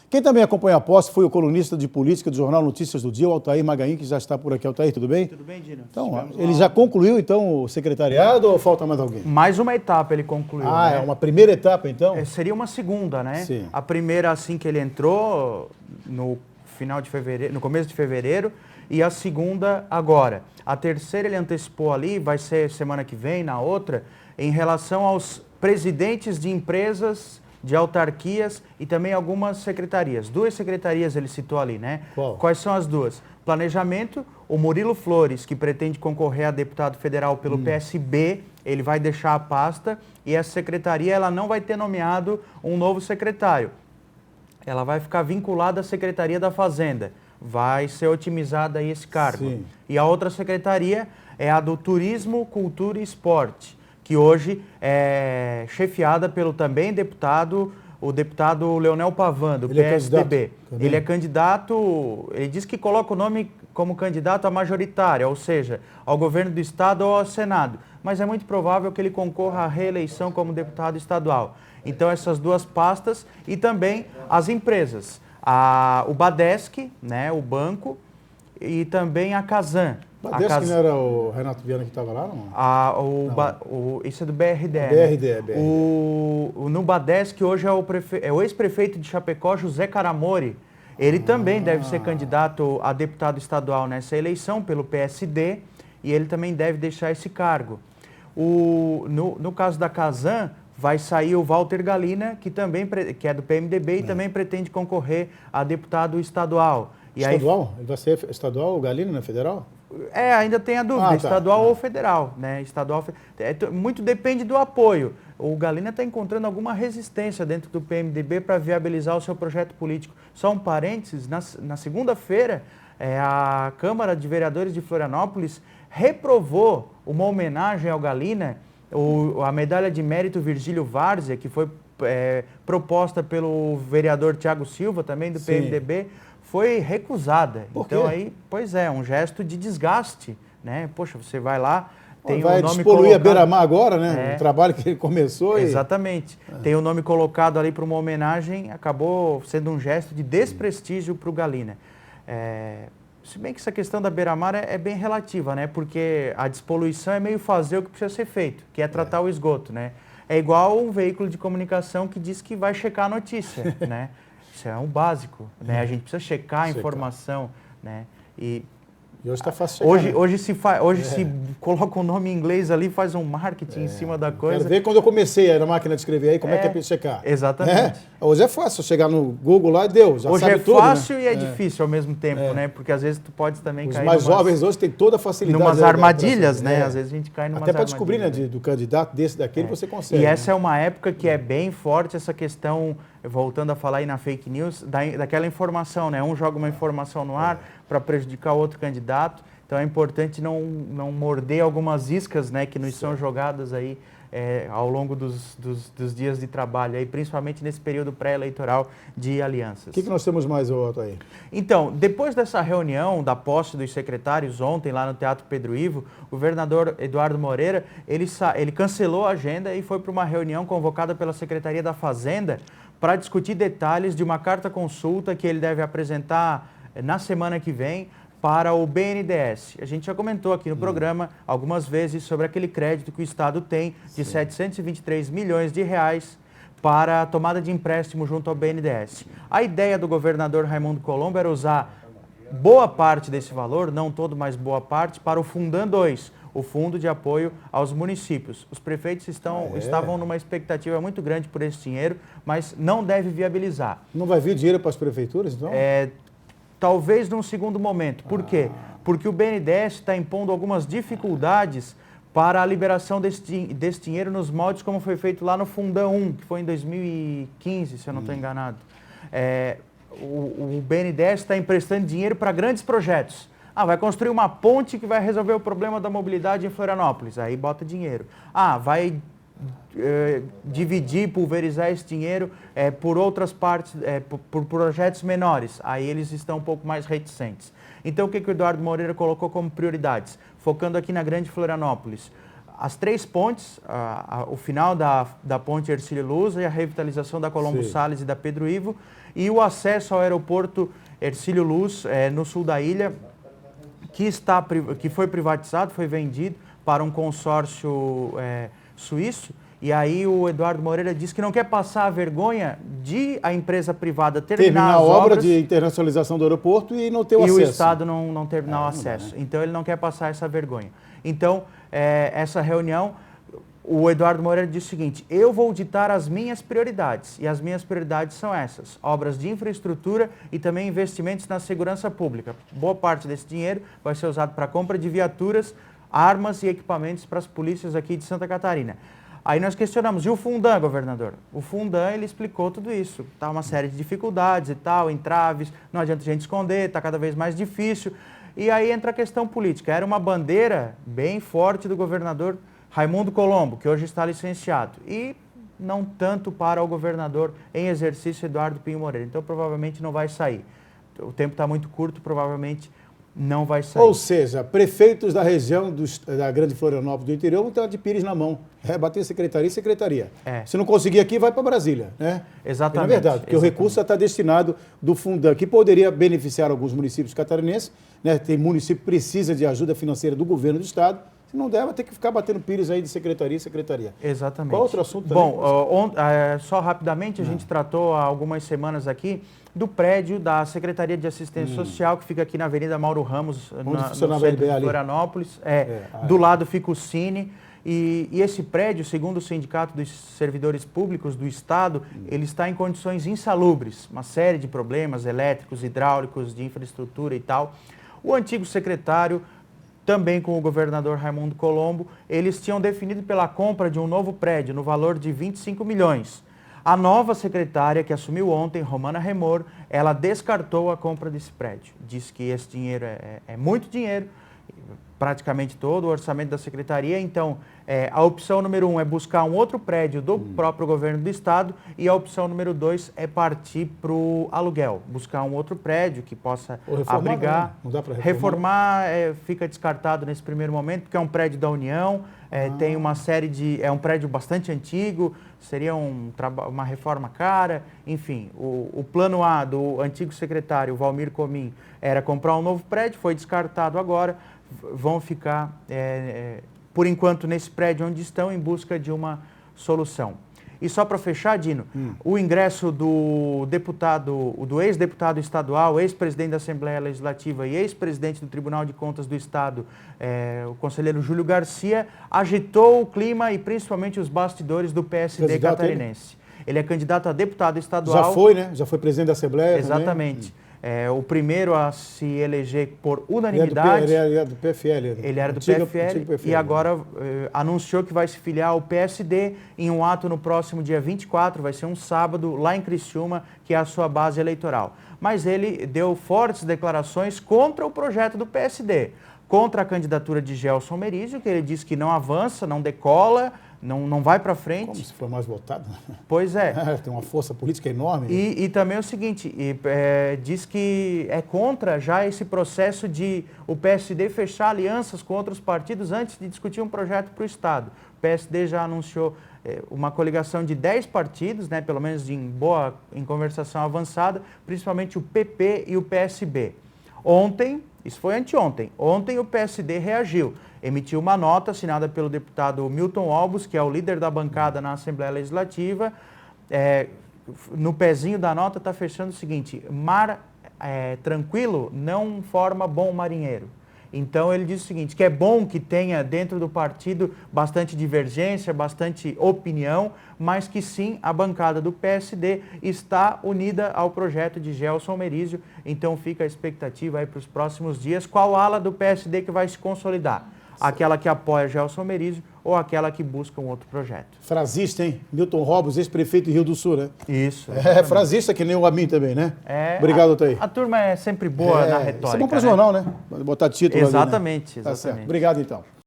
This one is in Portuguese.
Quem também acompanha a posse foi o colunista de política do Jornal Notícias do Dia, o Altair Magain, que já está por aqui. Altair, tudo bem? Tudo bem, Dino. Então, ele já concluiu, então, o secretariado ou falta mais alguém? Mais uma etapa ele concluiu. Ah, né? é uma primeira etapa, então? Seria uma segunda, né? Sim. A primeira, assim que ele entrou, no final de fevereiro, no começo de fevereiro, e a segunda agora. A terceira ele antecipou ali, vai ser semana que vem, na outra, em relação aos presidentes de empresas, de autarquias e também algumas secretarias. 2 secretarias ele citou ali, né? Qual? Quais são as 2? Planejamento, o Murilo Flores, que pretende concorrer a deputado federal pelo PSB, ele vai deixar a pasta e essa secretaria ela não vai ter nomeado um novo secretário. Ela vai ficar vinculada à Secretaria da Fazenda. Vai ser otimizada aí esse cargo. Sim. E a outra secretaria é a do Turismo, Cultura e Esporte, que hoje é chefiada pelo também deputado, o deputado Leonel Pavan, do PSDB. Ele é candidato, ele diz que coloca o nome como candidato à majoritária, ou seja, ao governo do estado ou ao Senado. Mas é muito provável que ele concorra à reeleição como deputado estadual. Então essas 2 pastas e também as empresas. O Badesc, né, o banco, e também a Casan. Badesc não era o Renato Viana que estava lá, não? Isso é do BRDE. BRDE. No Badesc hoje é o ex-prefeito de Chapecó, José Caramori. Ele também deve ser candidato a deputado estadual nessa eleição pelo PSD e ele também deve deixar esse cargo. No caso da Casan, vai sair o Walter Galina, que é do PMDB e também pretende concorrer a deputado estadual. Estadual? Ele vai ser estadual, o Galina, não é federal? Ainda tem a dúvida, estadual ou federal, né? Muito depende do apoio. O Galina está encontrando alguma resistência dentro do PMDB para viabilizar o seu projeto político. Só um parênteses, na segunda-feira, a Câmara de Vereadores de Florianópolis reprovou uma homenagem ao Galina, a medalha de mérito Virgílio Várzea, que foi proposta pelo vereador Tiago Silva, também do PMDB, foi recusada. Então aí, pois é, um gesto de desgaste, né? Poxa, você vai lá, tem vai o nome despoluir colocado... a Beira-Mar agora, né? O trabalho que ele começou. Exatamente. Tem o nome colocado ali para uma homenagem, acabou sendo um gesto de desprestígio para o Galina. Se bem que essa questão da Beira-Mar é bem relativa, né? Porque a despoluição é meio fazer o que precisa ser feito, que é tratar o esgoto, né? É igual um veículo de comunicação que diz que vai checar a notícia, né? Isso é um básico, né? A gente precisa checar a informação, né? E hoje está fácil checar. Hoje se coloca um nome em inglês ali, faz um marketing em cima da coisa. Quero ver quando eu comecei aí na máquina de escrever aí, como é que é para checar. Exatamente. Hoje é fácil, chegar no Google lá e deu, já hoje sabe tudo. Hoje é fácil e é difícil ao mesmo tempo, né? Porque às vezes tu pode também cair mais jovens hoje têm toda a facilidade. Numas armadilhas, né? Às vezes a gente cai numas armadilhas. Até para descobrir, né? Do candidato desse, daquele, você consegue. E essa é uma época que é bem forte essa questão, voltando a falar aí na fake news, daquela informação, né? Um joga uma informação no ar para prejudicar o outro candidato. Então é importante não morder algumas iscas, né, que nos são jogadas aí ao longo dos dias de trabalho, aí, principalmente nesse período pré-eleitoral de alianças. O que nós temos mais, Otto, aí? Então, depois dessa reunião da posse dos secretários ontem lá no Teatro Pedro Ivo, o governador Eduardo Moreira, ele cancelou a agenda e foi para uma reunião convocada pela Secretaria da Fazenda para discutir detalhes de uma carta-consulta que ele deve apresentar na semana que vem para o BNDES. A gente já comentou aqui no programa algumas vezes sobre aquele crédito que o Estado tem de 723 milhões de reais para a tomada de empréstimo junto ao BNDES. A ideia do governador Raimundo Colombo era usar boa parte desse valor, não todo, mas boa parte, para o Fundam 2, o Fundo de Apoio aos Municípios. Os prefeitos estavam numa expectativa muito grande por esse dinheiro, mas não deve viabilizar. Não vai vir dinheiro para as prefeituras, então? Talvez num segundo momento. Por quê? Porque o BNDES está impondo algumas dificuldades para a liberação desse dinheiro nos moldes como foi feito lá no Fundam 1, que foi em 2015, se eu não estou enganado. O BNDES está emprestando dinheiro para grandes projetos. Vai construir uma ponte que vai resolver o problema da mobilidade em Florianópolis. Aí bota dinheiro. Vai dividir, pulverizar esse dinheiro por outras partes, por projetos menores. Aí eles estão um pouco mais reticentes. Então, o que o Eduardo Moreira colocou como prioridades? Focando aqui na Grande Florianópolis. as 3 pontes, o final da ponte Hercílio Luz e a revitalização da Colombo Sim. Salles e da Pedro Ivo, e o acesso ao aeroporto Hercílio Luz, no sul da ilha, que foi privatizado, foi vendido para um consórcio suíço. E aí o Eduardo Moreira disse que não quer passar a vergonha de a empresa privada terminar a as obra obras de internacionalização do aeroporto e não ter o e acesso. o Estado não terminar o acesso. Então ele não quer passar essa vergonha. Então, essa reunião, o Eduardo Moreira disse o seguinte: eu vou ditar as minhas prioridades, e as minhas prioridades são essas: obras de infraestrutura e também investimentos na segurança pública. Boa parte desse dinheiro vai ser usado para a compra de viaturas, armas e equipamentos para as polícias aqui de Santa Catarina. Aí nós questionamos, e o Fundan, governador? O Fundan, ele explicou tudo isso. Está uma série de dificuldades e tal, entraves, não adianta a gente esconder, está cada vez mais difícil. E aí entra a questão política. Era uma bandeira bem forte do governador Raimundo Colombo, que hoje está licenciado, e não tanto para o governador em exercício Eduardo Pinho Moreira. Então provavelmente não vai sair. O tempo está muito curto, provavelmente não vai sair. Ou seja, prefeitos da região da Grande Florianópolis do interior vão ter uma de pires na mão. Bater secretaria e secretaria. Se não conseguir aqui, vai para Brasília, né? Exatamente. E, na verdade, porque o recurso já está destinado do Fundan, que poderia beneficiar alguns municípios catarinenses, né? Tem município que precisa de ajuda financeira do governo do estado. Se não der, vai ter que ficar batendo pires aí de secretaria e secretaria. Exatamente. Qual outro assunto também? Bom, só rapidamente, a gente tratou há algumas semanas aqui do prédio da Secretaria de Assistência Social, que fica aqui na Avenida Mauro Ramos, no centro de Florianópolis. Do lado fica o Cine. E esse prédio, segundo o Sindicato dos Servidores Públicos do Estado, ele está em condições insalubres, uma série de problemas elétricos, hidráulicos, de infraestrutura e tal. O antigo secretário, também com o governador Raimundo Colombo, eles tinham definido pela compra de um novo prédio no valor de 25 milhões. A nova secretária, que assumiu ontem, Romana Remor, ela descartou a compra desse prédio. Diz que esse dinheiro é muito dinheiro, praticamente todo o orçamento da secretaria. Então, a opção número 1 é buscar um outro prédio do próprio governo do estado, e a opção número 2 é partir para o aluguel, buscar um outro prédio que possa abrigar. Não dá para reformar fica descartado nesse primeiro momento, porque é um prédio da União, tem uma série de... É um prédio bastante antigo, seria uma reforma cara. Enfim, o plano A do antigo secretário, Valmir Comim, era comprar um novo prédio, foi descartado agora. Vão ficar, por enquanto, nesse prédio onde estão, em busca de uma solução. E só para fechar, Dino, o ingresso do ex-deputado estadual, ex-presidente da Assembleia Legislativa e ex-presidente do Tribunal de Contas do Estado, o conselheiro Júlio Garcia, agitou o clima e principalmente os bastidores do PSD catarinense. Ele é candidato a deputado estadual. Já foi, né? Já foi presidente da Assembleia. Exatamente. O primeiro a se eleger por unanimidade. Ele era do PFL. Ele era do PFL e agora anunciou que vai se filiar ao PSD em um ato no próximo dia 24, vai ser um sábado, lá em Criciúma, que é a sua base eleitoral. Mas ele deu fortes declarações contra o projeto do PSD, contra a candidatura de Gelson Merizio, que ele disse que não avança, não decola, não vai para frente. Como se for mais votado? Pois é. Tem uma força política enorme. E também é o seguinte, diz que é contra já esse processo de o PSD fechar alianças com outros partidos antes de discutir um projeto para o Estado. O PSD já anunciou uma coligação de 10 partidos, né, pelo menos em conversação avançada, principalmente o PP e o PSB. Ontem, isso foi anteontem, ontem o PSD reagiu. Emitiu uma nota assinada pelo deputado Milton Olbus, que é o líder da bancada na Assembleia Legislativa. No pezinho da nota está fechando o seguinte: mar tranquilo não forma bom marinheiro. Então ele diz o seguinte, que é bom que tenha dentro do partido bastante divergência, bastante opinião, mas que sim, a bancada do PSD está unida ao projeto de Gelson Merizio. Então fica a expectativa aí para os próximos dias, qual ala do PSD que vai se consolidar. Aquela que apoia Gelson Merizio ou aquela que busca um outro projeto. Frasista, hein? Milton Olbus, ex-prefeito de Rio do Sul, né? Isso. Frasista, que nem o Amin também, né? Obrigado, Altair. A turma é sempre boa na retórica. Isso é bom para o jornal, né? Botar título exatamente, ali, né? exatamente. Tá certo. Obrigado, então.